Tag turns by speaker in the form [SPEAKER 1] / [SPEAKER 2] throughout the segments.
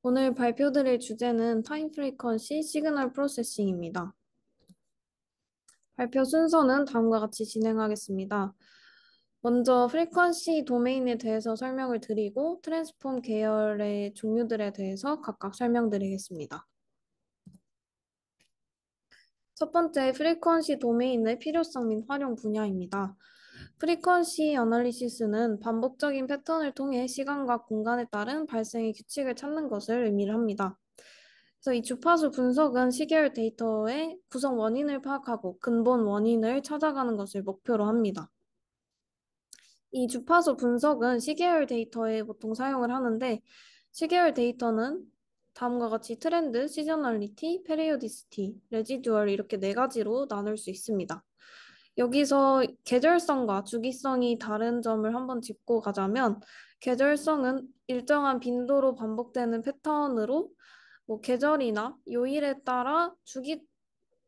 [SPEAKER 1] 오늘 발표드릴 주제는 타임 프리퀀시 시그널 프로세싱입니다. 발표 순서는 다음과 같이 진행하겠습니다. 먼저 프리퀀시 도메인에 대해서 설명을 드리고 트랜스폼 계열의 종류들에 대해서 각각 설명드리겠습니다. 첫 번째, 프리퀀시 도메인의 필요성 및 활용 분야입니다. 프리퀀시 어널리시스는 반복적인 패턴을 통해 시간과 공간에 따른 발생의 규칙을 찾는 것을 의미를 합니다. 그래서 이 주파수 분석은 시계열 데이터의 구성 원인을 파악하고 근본 원인을 찾아가는 것을 목표로 합니다. 이 주파수 분석은 시계열 데이터에 보통 사용을 하는데 시계열 데이터는 다음과 같이 트렌드, 시저널리티, 페리오디시티, 레지듀얼 이렇게 네 가지로 나눌 수 있습니다. 여기서 계절성과 주기성이 다른 점을 한번 짚고 가자면 계절성은 일정한 빈도로 반복되는 패턴으로 계절이나 요일에 따라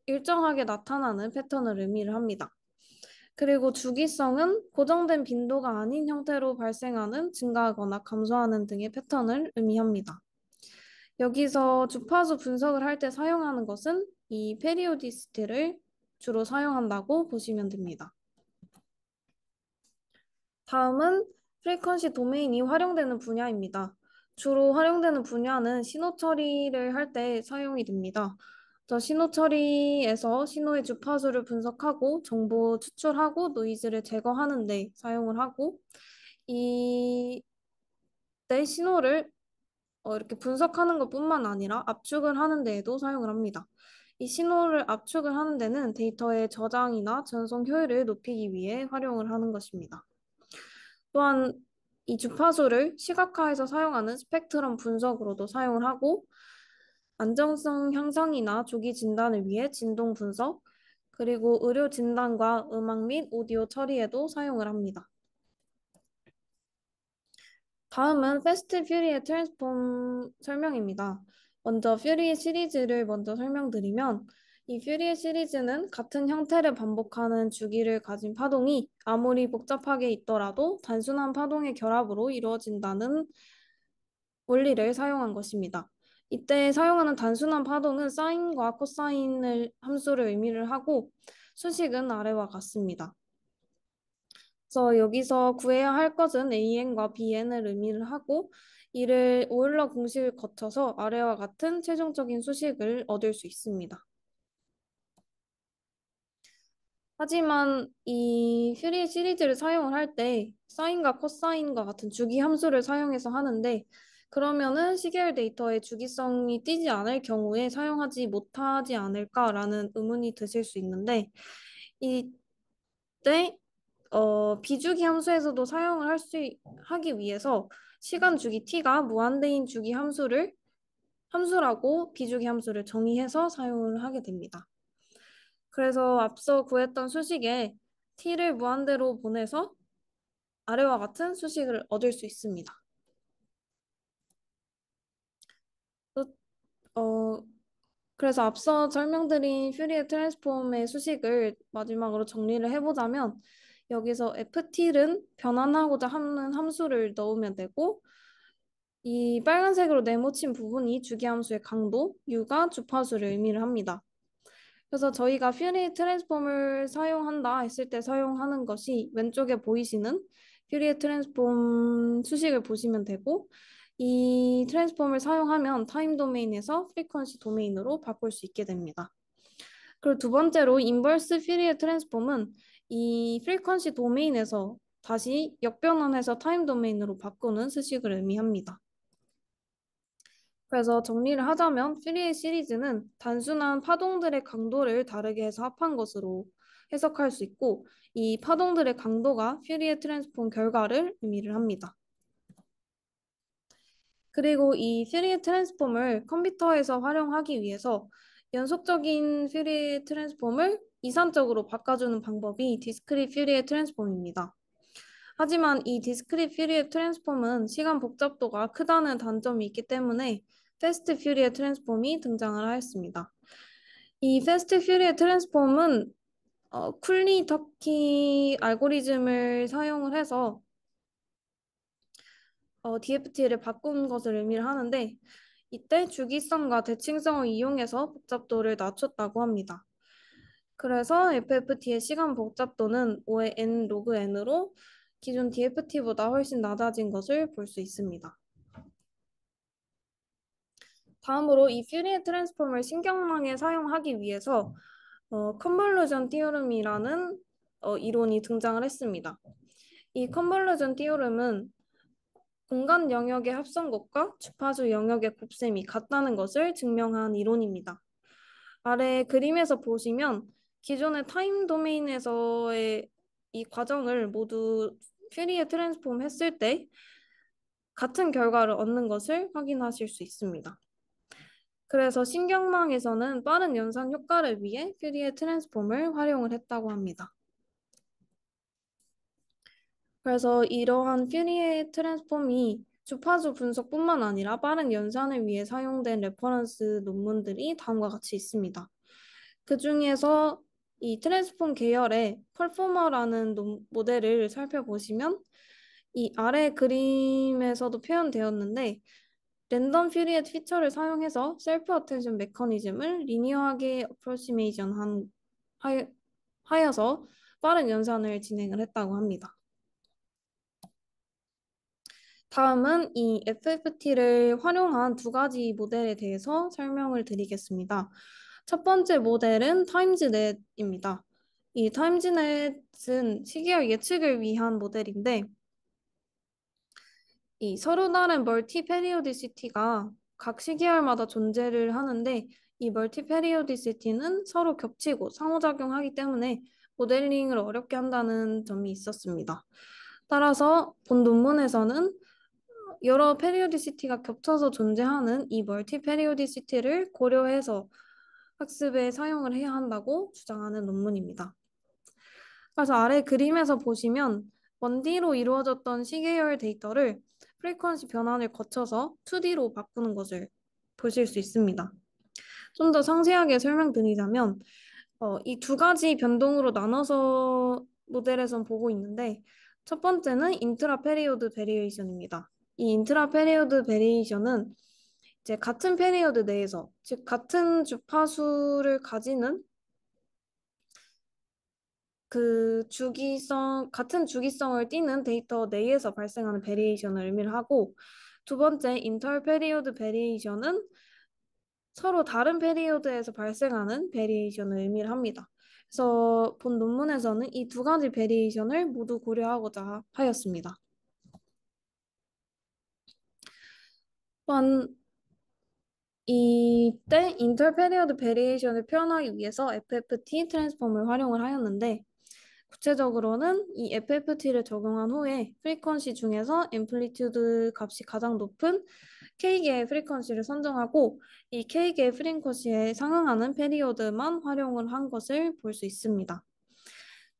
[SPEAKER 1] 일정하게 나타나는 패턴을 의미를 합니다. 그리고 주기성은 고정된 빈도가 아닌 형태로 발생하는 증가하거나 감소하는 등의 패턴을 의미합니다. 여기서 주파수 분석을 할 때 사용하는 것은 이 페리오디시티를 주로 사용한다고 보시면 됩니다. 다음은 프리퀀시 도메인이 활용되는 분야입니다. 주로 활용되는 분야는 신호 처리를 할 때 사용이 됩니다. 신호 처리에서 신호의 주파수를 분석하고 정보 추출하고 노이즈를 제거하는 데 사용을 하고 이 내 신호를 이렇게 분석하는 것뿐만 아니라 압축을 하는 데에도 사용을 합니다. 이 신호를 압축을 하는 데는 데이터의 저장이나 전송 효율을 높이기 위해 활용을 하는 것입니다. 또한 이 주파수를 시각화해서 사용하는 스펙트럼 분석으로도 사용을 하고 안정성 향상이나 조기 진단을 위해 진동 분석, 그리고 의료 진단과 음악 및 오디오 처리에도 사용을 합니다. 다음은 패스트 퓨리의 트랜스폼 설명입니다. 먼저 퓨리의 시리즈를 먼저 설명드리면 이 퓨리의 시리즈는 같은 형태를 반복하는 주기를 가진 파동이 아무리 복잡하게 있더라도 단순한 파동의 결합으로 이루어진다는 원리를 사용한 것입니다. 이때 사용하는 단순한 파동은 사인과 코사인을 함수를 의미를 하고 수식은 아래와 같습니다. 그래서 여기서 구해야 할 것은 AN과 BN을 의미를 하고 이를 오일러 공식을 거쳐서 아래와 같은 최종적인 수식을 얻을 수 있습니다. 하지만 이 퓨리 시리즈를 사용을 할 때 사인과 코사인과 같은 주기 함수를 사용해서 하는데 그러면은 시계열 데이터의 주기성이 띄지 않을 경우에 사용하지 못하지 않을까라는 의문이 드실 수 있는데 이때 비주기 함수에서도 사용을 하기 위해서 시간 주기 t가 무한대인 주기 함수라고 비주기 함수를 정의해서 사용을 하게 됩니다. 그래서 앞서 구했던 수식에 t를 무한대로 보내서 아래와 같은 수식을 얻을 수 있습니다. 또, 어, 그래서 앞서 설명드린 퓨리에 트랜스폼의 수식을 마지막으로 정리를 해보자면 여기서 ft는 변환하고자 하는 함수를 넣으면 되고 이 빨간색으로 네모친 부분이 주기함수의 강도, U가 주파수를 의미를 합니다. 그래서 저희가 퓨리 트랜스폼을 사용한다 했을 때 사용하는 것이 왼쪽에 보이시는 퓨리에 트랜스폼 수식을 보시면 되고 이 트랜스폼을 사용하면 타임 도메인에서 프리퀀시 도메인으로 바꿀 수 있게 됩니다. 그리고 두 번째로 인버스 퓨리에 트랜스폼은 이 프리퀀시 도메인에서 다시 역변환해서 타임 도메인으로 바꾸는 수식을 의미합니다. 그래서 정리를 하자면 퓨리에 시리즈는 단순한 파동들의 강도를 다르게 해서 합한 것으로 해석할 수 있고 이 파동들의 강도가 퓨리에 트랜스폼 결과를 의미를 합니다. 그리고 이 퓨리에 트랜스폼을 컴퓨터에서 활용하기 위해서 연속적인 퓨리에 트랜스폼을 이산적으로 바꿔주는 방법이 디스크릿 퓨리에 트랜스폼입니다. 하지만 이 디스크릿 퓨리에 트랜스폼은 시간 복잡도가 크다는 단점이 있기 때문에 패스트 퓨리에 트랜스폼이 등장을 하였습니다. 이 패스트 퓨리에 트랜스폼은 쿨리 터키 알고리즘을 사용을 해서 DFT를 바꾼 것을 의미를 하는데 이때 주기성과 대칭성을 이용해서 복잡도를 낮췄다고 합니다. 그래서 FFT의 시간 복잡도는 5의 n 로그 n으로 기존 DFT보다 훨씬 낮아진 것을 볼 수 있습니다. 다음으로 이 퓨리에 트랜스폼을 신경망에 사용하기 위해서 컨볼루전 티오름이라는 이론이 등장을 했습니다. 이 컨볼루전 티오름은 공간 영역의 합성곱과 주파수 영역의 곱셈이 같다는 것을 증명한 이론입니다. 아래 그림에서 보시면 기존의 타임 도메인에서의 이 과정을 모두 퓨리에 트랜스폼 했을 때 같은 결과를 얻는 것을 확인하실 수 있습니다. 그래서 신경망에서는 빠른 연산 효과를 위해 퓨리에 트랜스폼을 활용을 했다고 합니다. 그래서 이러한 퓨리에 트랜스폼이 주파수 분석뿐만 아니라 빠른 연산을 위해 사용된 레퍼런스 논문들이 다음과 같이 있습니다. 그 중에서 이 트랜스폼 계열의 펄포머라는 모델을 살펴보시면 이 아래 그림에서도 표현되었는데 랜덤 퓨리엣 피처를 사용해서 셀프 어텐션 메커니즘을 리니어하게 하여서 빠른 연산을 진행을 했다고 합니다. 다음은 이 FFT를 활용한 두 가지 모델에 대해서 설명을 드리겠습니다. 첫 번째 모델은 타임즈넷입니다. 이 타임즈넷은 시계열 예측을 위한 모델인데 이 서로 다른 멀티 페리오디시티가 각 시계열마다 존재를 하는데 이 멀티 페리오디시티는 서로 겹치고 상호작용하기 때문에 모델링을 어렵게 한다는 점이 있었습니다. 따라서 본 논문에서는 여러 페리오디시티가 겹쳐서 존재하는 이 멀티 페리오디시티를 고려해서 학습에 사용을 해야 한다고 주장하는 논문입니다. 그래서 아래 그림에서 보시면 1D로 이루어졌던 시계열 데이터를 프리퀀시 변환을 거쳐서 2D로 바꾸는 것을 보실 수 있습니다. 좀 더 상세하게 설명드리자면 이 두 가지 변동으로 나눠서 모델에선 보고 있는데 첫 번째는 인트라 페리오드 베리에이션입니다. 이 인트라 페리오드 베리에이션은 이제 같은 페리오드 내에서 즉 같은 주파수를 가지는 같은 주기성을 띠는 데이터 내에서 발생하는 베리에이션을 의미를 하고 두 번째 인터 페리오드 베리에이션은 서로 다른 페리오드에서 발생하는 베리에이션을 의미를 합니다. 그래서 본 논문에서는 이 두 가지 베리에이션을 모두 고려하고자 하였습니다. 또한 이때 인터페리어드 베리에이션을 표현하기 위해서 FFT 트랜스폼을 활용을 하였는데 구체적으로는 이 FFT를 적용한 후에 프리퀀시 중에서 앰플리튜드 값이 가장 높은 K개의 프리퀀시를 선정하고 이 K개의 프리퀀시에 상응하는 페리오드만 활용을 한 것을 볼 수 있습니다.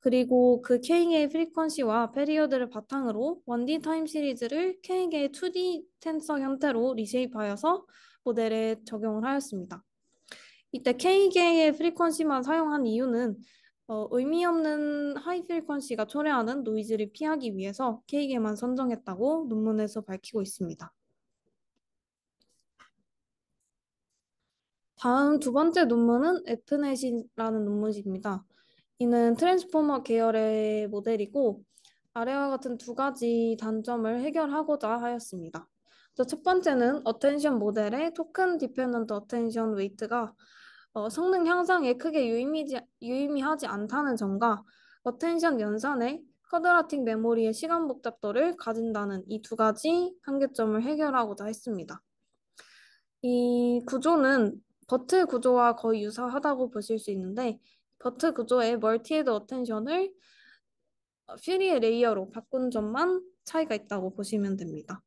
[SPEAKER 1] 그리고 그 K개의 프리퀀시와 페리오드를 바탕으로 1D 타임 시리즈를 K개의 2D 텐서 형태로 리쉐입하여서 모델에 적용을 하였습니다. 이때 K개의 프리퀀시만 사용한 이유는 의미 없는 하이 프리퀀시가 초래하는 노이즈를 피하기 위해서 K개만 선정했다고 논문에서 밝히고 있습니다. 다음 두 번째 논문은 에프넷이라는 논문입니다. 이는 트랜스포머 계열의 모델이고 아래와 같은 두 가지 단점을 해결하고자 하였습니다. 첫 번째는 어텐션 모델의 토큰 디펜던트 어텐션 웨이트가 성능 향상에 크게 유의미하지 않다는 점과 어텐션 연산의 쿼드라틱 메모리의 시간 복잡도를 가진다는 이 두 가지 한계점을 해결하고자 했습니다. 이 구조는 버트 구조와 거의 유사하다고 보실 수 있는데 버트 구조의 멀티헤드 어텐션을 퓨리의 레이어로 바꾼 점만 차이가 있다고 보시면 됩니다.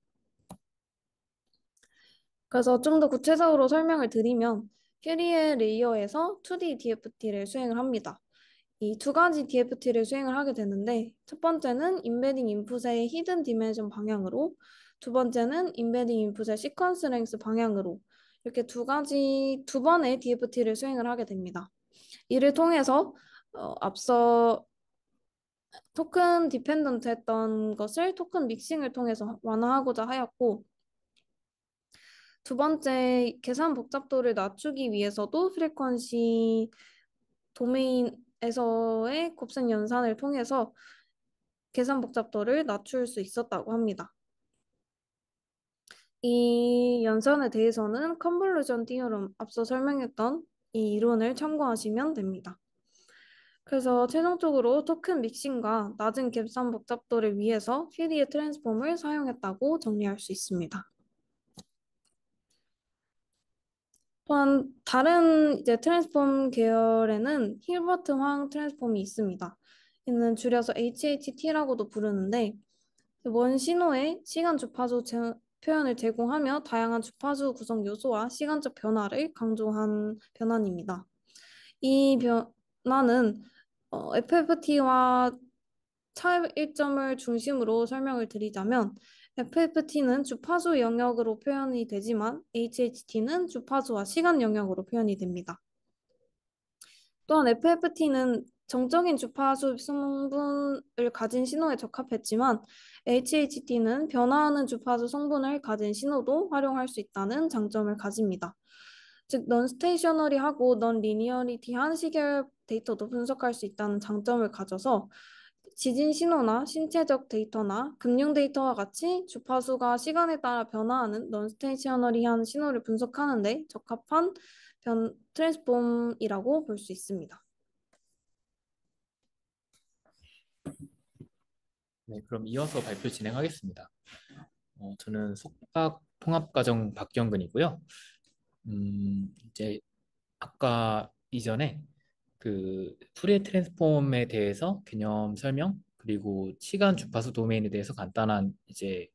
[SPEAKER 1] 그래서 좀 더 구체적으로 설명을 드리면 퓨리의 레이어에서 2D DFT를 수행을 합니다. 이 두 가지 DFT를 수행을 하게 되는데 첫 번째는 임베딩 인풋의 히든 디멘션 방향으로 두 번째는 임베딩 인풋의 시퀀스 랭스 방향으로 이렇게 두 번의 DFT를 수행을 하게 됩니다. 이를 통해서 앞서 토큰 디펜던트 했던 것을 토큰 믹싱을 통해서 완화하고자 하였고 두 번째, 계산 복잡도를 낮추기 위해서도 프리퀀시 도메인에서의 곱셈 연산을 통해서 계산 복잡도를 낮출 수 있었다고 합니다. 이 연산에 대해서는 컨볼루션 디어럼 앞서 설명했던 이 이론을 참고하시면 됩니다. 그래서 최종적으로 토큰 믹싱과 낮은 갭산 복잡도를 위해서 퓨리에 트랜스폼을 사용했다고 정리할 수 있습니다. 또한 다른 이제 트랜스폼 계열에는 힐버트 황 트랜스폼이 있습니다. 이는 줄여서 HHT라고도 부르는데 원 신호의 시간 주파수 표현을 제공하며 다양한 주파수 구성 요소와 시간적 변화를 강조한 변환입니다. 이 변화는 FFT와 차이점을 중심으로 설명을 드리자면 FFT는 주파수 영역으로 표현이 되지만 HHT는 주파수와 시간 영역으로 표현이 됩니다. 또한 FFT는 정적인 주파수 성분을 가진 신호에 적합했지만 HHT는 변화하는 주파수 성분을 가진 신호도 활용할 수 있다는 장점을 가집니다. 즉, 넌스테이셔너리하고 넌리니어리티한 시계열 데이터도 분석할 수 있다는 장점을 가져서 지진 신호나 신체적 데이터나 금융 데이터와 같이 주파수가 시간에 따라 변화하는 넌스테이셔너리한 신호를 분석하는 데 적합한 트랜스폼이라고 볼 수 있습니다.
[SPEAKER 2] 네, 그럼 이어서 발표 진행하겠습니다. 저는 속박 통합과정 박경근이고요. 이제 아까 이전에 그 푸리에 트랜스폼에 대해서 개념 설명 그리고 시간 주파수 도메인에 대해서 간단한 이제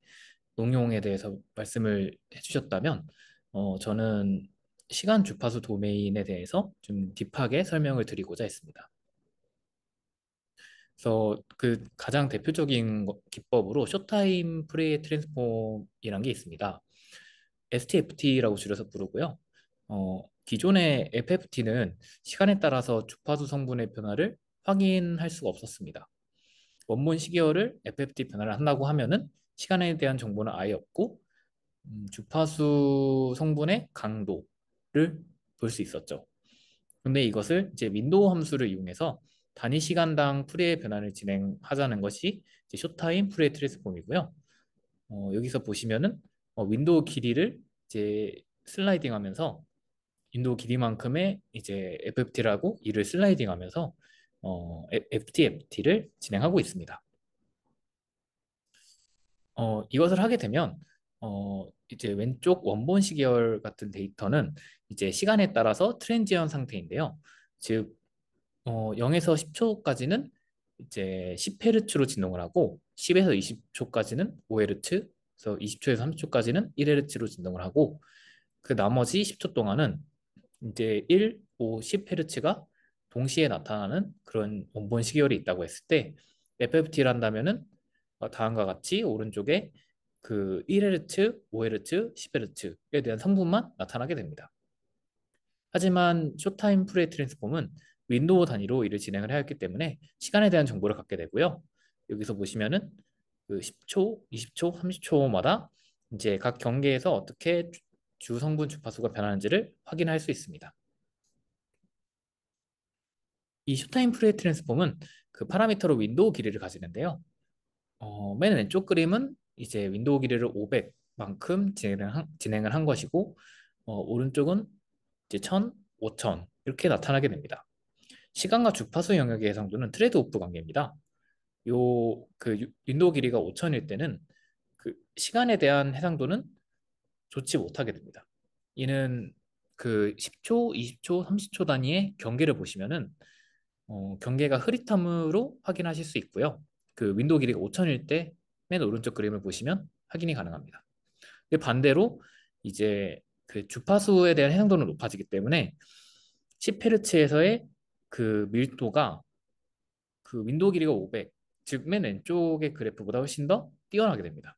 [SPEAKER 2] 응용에 대해서 말씀을 해주셨다면 저는 시간 주파수 도메인에 대해서 좀 딥하게 설명을 드리고자 했습니다. 그래서 그 가장 대표적인 기법으로 쇼타임 프리에 트랜스폼이란 게 있습니다. STFT라고 줄여서 부르고요. 기존의 FFT는 시간에 따라서 주파수 성분의 변화를 확인할 수가 없었습니다. 원본 시계열을 FFT 변화를 한다고 하면은 시간에 대한 정보는 아예 없고 주파수 성분의 강도를 볼 수 있었죠. 근데 이것을 이제 윈도우 함수를 이용해서 단위 시간당 풀이의 변환을 진행하자는 것이 이제 쇼타임 풀이의 트랜스폼이고요. 여기서 보시면은 윈도우 길이를 이제 슬라이딩 하면서 윈도우 길이만큼의 이제 FFT라고 이를 슬라이딩 하면서 FTFT를 진행하고 있습니다. 이것을 하게 되면 이제 왼쪽 원본 시계열 같은 데이터는 이제 시간에 따라서 트랜지션 상태인데요. 즉 0에서 10초까지는 이제 10Hz로 진동을 하고 10에서 20초까지는 5Hz, 그래서 20초에서 30초까지는 1Hz로 진동을 하고 그 나머지 10초 동안은 이제 1, 5, 10Hz가 동시에 나타나는 그런 원본 시계열이 있다고 했을 때 FFT를 한다면은 다음과 같이 오른쪽에 그 1Hz, 5Hz, 10Hz에 대한 성분만 나타나게 됩니다. 하지만 쇼타임 프레이 트랜스폼은 윈도우 단위로 이를 진행을 해야 했기 때문에 시간에 대한 정보를 갖게 되고요. 여기서 보시면은 그 10초, 20초, 30초마다 이제 각 경계에서 어떻게 주 성분 주파수가 변하는지를 확인할 수 있습니다. 이 쇼타임 프레이 트랜스폼은 그 파라미터로 윈도우 길이를 가지는데요. 맨 왼쪽 그림은 이제 윈도우 길이를 500만큼 진행을 한 것이고, 오른쪽은 이제 1000, 5000 이렇게 나타나게 됩니다. 시간과 주파수 영역의 해상도는 트레이드오프 관계입니다. 그 윈도우 길이가 5000일 때는 그 시간에 대한 해상도는 좋지 못하게 됩니다. 이는 그 10초, 20초, 30초 단위의 경계를 보시면은 경계가 흐릿함으로 확인하실 수 있고요. 그 윈도우 길이가 5000일 때 맨 오른쪽 그림을 보시면 확인이 가능합니다. 반대로 이제 그 주파수에 대한 해상도는 높아지기 때문에 10Hz에서의 그 밀도가 그 윈도우 길이가 500, 즉 맨 왼쪽의 그래프보다 훨씬 더 뛰어나게 됩니다.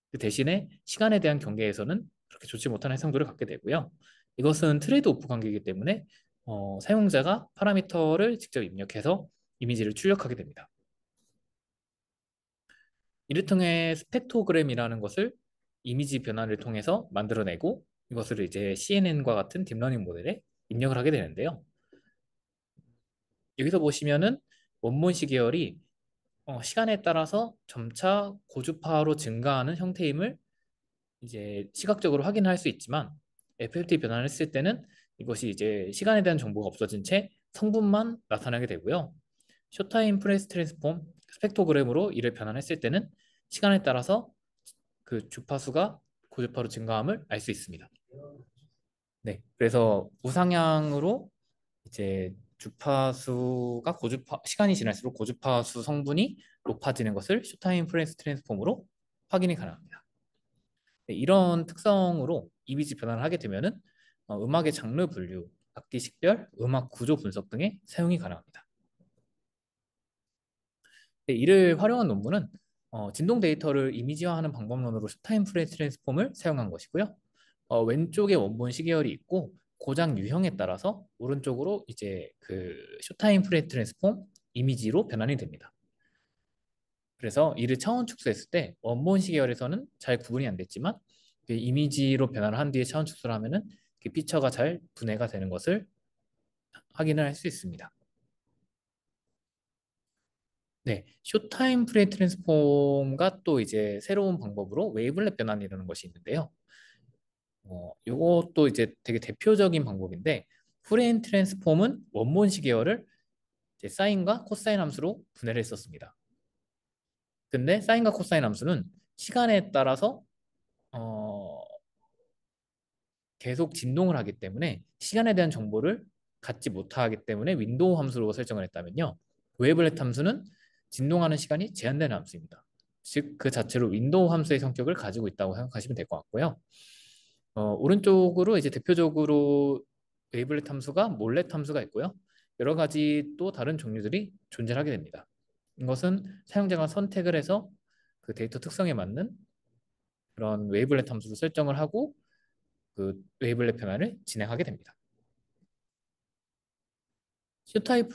[SPEAKER 2] 그 대신에 시간에 대한 경계에서는 그렇게 좋지 못한 해상도를 갖게 되고요. 이것은 트레이드 오프 관계이기 때문에 사용자가 파라미터를 직접 입력해서 이미지를 출력하게 됩니다. 이를 통해 스펙트로그램이라는 것을 이미지 변화를 통해서 만들어내고 이것을 이제 CNN과 같은 딥러닝 모델에 입력을 하게 되는데요. 여기서 보시면은 원본시 계열이 시간에 따라서 점차 고주파로 증가하는 형태임을 이제 시각적으로 확인할 수 있지만 FFT 변환을 했을 때는 이것이 이제 시간에 대한 정보가 없어진 채 성분만 나타나게 되고요. 쇼타임 프레스 트랜스폼 스펙트로그램으로 이를 변환했을 때는 시간에 따라서 그 주파수가 고주파로 증가함을 알 수 있습니다. 네, 그래서 우상향으로 이제 주파수가 고주파 시간이 지날수록 고주파수 성분이 높아지는 것을 쇼타임 프레스 트랜스폼으로 확인이 가능합니다. 네, 이런 특성으로 이미지 변환을 하게 되면은 음악의 장르 분류, 악기 식별, 음악 구조 분석 등에 사용이 가능합니다. 네, 이를 활용한 논문은 진동 데이터를 이미지화하는 방법론으로 쇼타임 프레스 트랜스폼을 사용한 것이고요. 왼쪽에 원본 시계열이 있고 고장 유형에 따라서 오른쪽으로 이제 그 쇼타임 프레스 트랜스폼 이미지로 변환이 됩니다. 그래서 이를 차원 축소했을 때 원본 시계열에서는 잘 구분이 안 됐지만 그 이미지로 변환을 한 뒤에 차원 축소를 하면은 그 피처가 잘 분해가 되는 것을 확인을 할 수 있습니다. 네, 쇼타임 프레이 트랜스폼과 또 이제 새로운 방법으로 웨이블렛 변환이라는 것이 있는데요. 이것도 이제 되게 대표적인 방법인데 프레임 트랜스폼은 원본 시계열을 이제 사인과 코사인 함수로 분해를 했었습니다. 근데 사인과 코사인 함수는 시간에 따라서 어, 계속 진동을 하기 때문에 시간에 대한 정보를 갖지 못하기 때문에 윈도우 함수로 설정을 했다면요. 웨이블렛 함수는 진동하는 시간이 제한되는 함수입니다. 즉, 그 자체로 윈도우 함수의 성격을 가지고 있다고 생각하시면 될 것 같고요. 오른쪽으로 이제 대표적으로 웨이블렛 함수가 몰렛 함수가 있고요. 여러 가지 또 다른 종류들이 존재하게 됩니다. 이것은 사용자가 선택을 해서 그 데이터 특성에 맞는 그런 웨이블렛 함수를 설정을 하고 그 웨이블렛 변화를 진행하게 됩니다. 쇼타입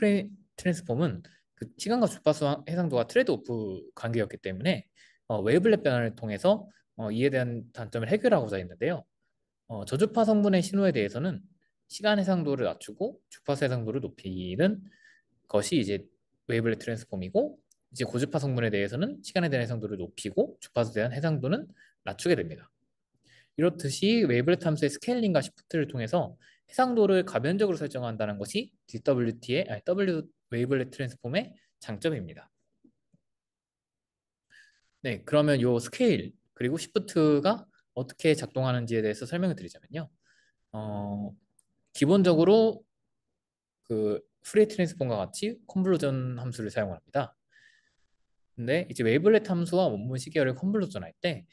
[SPEAKER 2] 트랜스폼은 그 시간과 주파수 해상도가 트레이드오프 관계였기 때문에 웨이블렛 변화를 통해서 이에 대한 단점을 해결하고자 했는데요. 저주파 성분의 신호에 대해서는 시간 해상도를 낮추고 주파수 해상도를 높이는 것이 이제 웨이블렛 트랜스폼이고 이제 고주파 성분에 대해서는 시간에 대한 해상도를 높이고 주파수에 대한 해상도는 낮추게 됩니다. 이렇듯이 웨이블렛 함수의 스케일링과 시프트를 통해서 해상도를 가변적으로 설정한다는 것이 DWT의 W 웨이블렛 트랜스폼의 장점입니다. 네, 그러면 요 스케일 그리고 시프트가 어떻게 작동하는지에 대해서 설명을 드리자면요. 어, 기본적으로 그 프레이 트랜스폼과 같이 컨볼루전 함수를 사용합니다. 근데 이제 웨이블렛 함수와 원본 시계열을 컨볼루전 할 때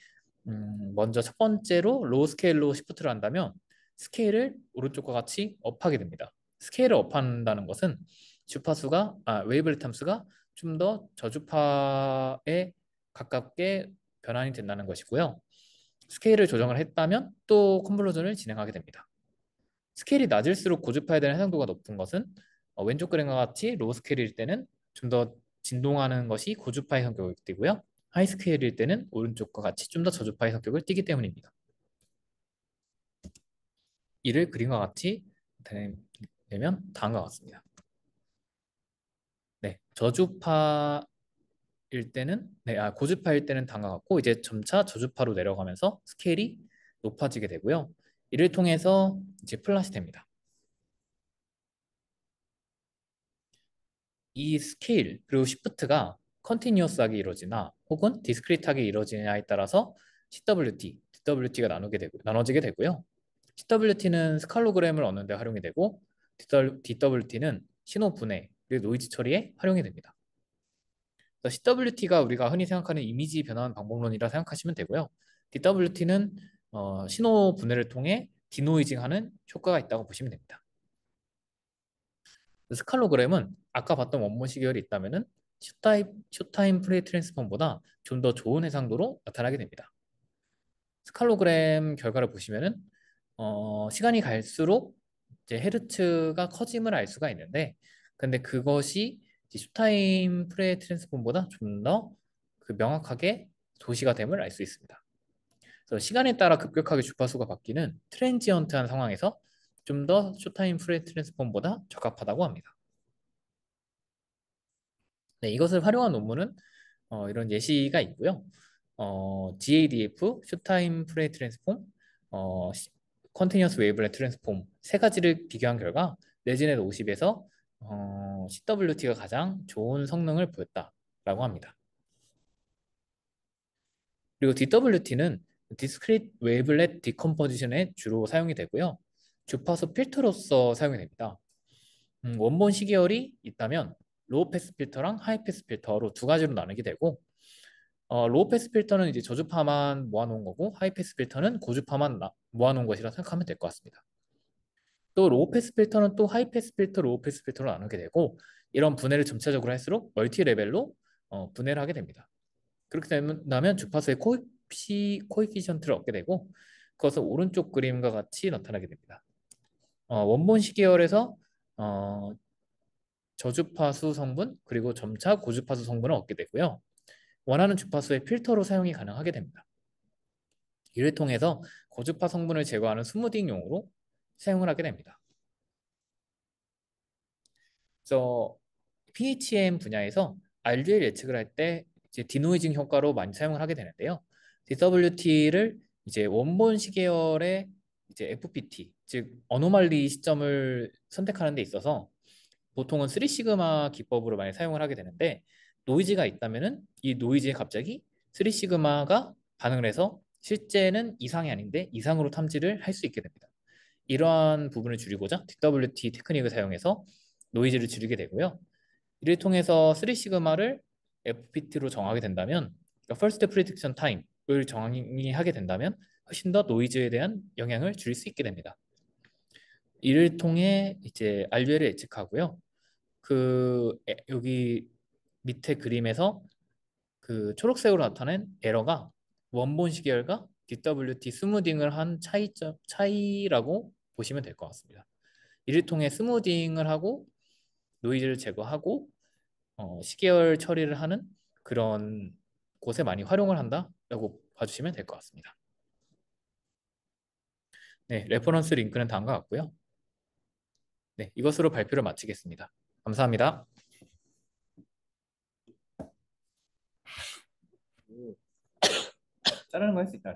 [SPEAKER 2] 먼저 첫 번째로 로우 스케일로 시프트를 한다면 스케일을 오른쪽과 같이 업하게 됩니다. 스케일을 업한다는 것은 웨이블렛 함수가 좀 더 저주파에 가깝게 변환이 된다는 것이고요. 스케일을 조정을 했다면 또 컨볼루전을 진행하게 됩니다. 스케일이 낮을수록 고주파에 대한 해상도가 높은 것은 왼쪽 그림과 같이 로우 스케일일 때는 좀 더 진동하는 것이 고주파의 성격을 띠고요. 하이 스케일일 때는 오른쪽과 같이 좀 더 저주파의 성격을 띠기 때문입니다. 이를 그림과 같이 되면 다음과 같습니다. 네, 고주파일 때는 다음과 같고 이제 점차 저주파로 내려가면서 스케일이 높아지게 되고요. 이를 통해서 이제 플랫이 됩니다. 이 스케일 그리고 시프트가 컨티뉴어스하게 이루어지나 혹은 디스크리트하게 이루어지냐에 따라서 CWT, DWT가 나눠지게 되고요. CWT는 스칼로그램을 얻는 데 활용이 되고 DWT는 신호 분해 그리고 노이즈 처리에 활용이 됩니다. CWT가 우리가 흔히 생각하는 이미지 변환 방법론이라 생각하시면 되고요. DWT는 신호 분해를 통해 디노이징하는 효과가 있다고 보시면 됩니다. 스칼로그램은 아까 봤던 원본 시계열이 있다면은 쇼타임 프레이 트랜스폼보다 좀 더 좋은 해상도로 나타나게 됩니다. 스칼로그램 결과를 보시면은 시간이 갈수록 이제 헤르츠가 커짐을 알 수가 있는데, 근데 그것이 이제 쇼타임 프레이 트랜스폼보다 좀 더 그 명확하게 도시가 됨을 알 수 있습니다. 그래서 시간에 따라 급격하게 주파수가 바뀌는 트랜지언트한 상황에서 좀 더 쇼타임 프레 트랜스폼보다 적합하다고 합니다. 네, 이것을 활용한 논문은 이런 예시가 있고요. GADF, 쇼타임 프레 트랜스폼, 어, 컨티뉴어스 웨이브렛 트랜스폼 세 가지를 비교한 결과 레지넷 50에서 CWT가 가장 좋은 성능을 보였다라고 합니다. 그리고 DWT는 디스크릿 웨이블렛 디컴포지션에 주로 사용이 되고요. 주파수 필터로서 사용이 됩니다. 원본 시계열이 있다면 로우 패스 필터랑 하이 패스 필터로 두 가지로 나누게 되고 로우 패스 필터는 이제 저주파만 모아놓은 거고 하이 패스 필터는 고주파만 모아놓은 것이라 생각하면 될 것 같습니다. 또 로우 패스 필터는 또 하이 패스 필터, 로우 패스 필터로 나누게 되고 이런 분해를 점차적으로 할수록 멀티 레벨로 분해를 하게 됩니다. 그렇게 된다면 주파수의 코에피션트를 얻게 되고 그것은 오른쪽 그림과 같이 나타나게 됩니다. 원본 시계열에서 어, 저주파수 성분 그리고 점차 고주파수 성분을 얻게 되고요. 원하는 주파수의 필터로 사용이 가능하게 됩니다. 이를 통해서 고주파 성분을 제거하는 스무딩용으로 사용을 하게 됩니다. 그래서 PHM 분야에서 RDL 예측을 할 때 이제 디노이징 효과로 많이 사용을 하게 되는데요. DWT를 이제 원본 시계열의 이제 FPT, 즉 어노말리 시점을 선택하는 데 있어서 보통은 3 시그마 기법으로 많이 사용을 하게 되는데 노이즈가 있다면은 이 노이즈에 갑자기 3 시그마가 반응을 해서 실제는 이상이 아닌데 이상으로 탐지를 할 수 있게 됩니다. 이러한 부분을 줄이고자 DWT 테크닉을 사용해서 노이즈를 줄이게 되고요. 이를 통해서 3 시그마를 FPT로 정하게 된다면 그러니까 First Prediction Time을 정하게 된다면 훨씬 더 노이즈에 대한 영향을 줄일 수 있게 됩니다. 이를 통해 이제 RUL을 예측하고요. 여기 밑에 그림에서 그 초록색으로 나타낸 에러가 원본 시계열과 DWT 스무딩을 한 차이라고 보시면 될 것 같습니다. 이를 통해 스무딩을 하고 노이즈를 제거하고 시계열 처리를 하는 그런 곳에 많이 활용을 한다라고 봐주시면 될 것 같습니다. 네, 레퍼런스 링크는 다음과 같고요. 네, 이것으로 발표를 마치겠습니다. 감사합니다. 자르는 거 할 수 있다.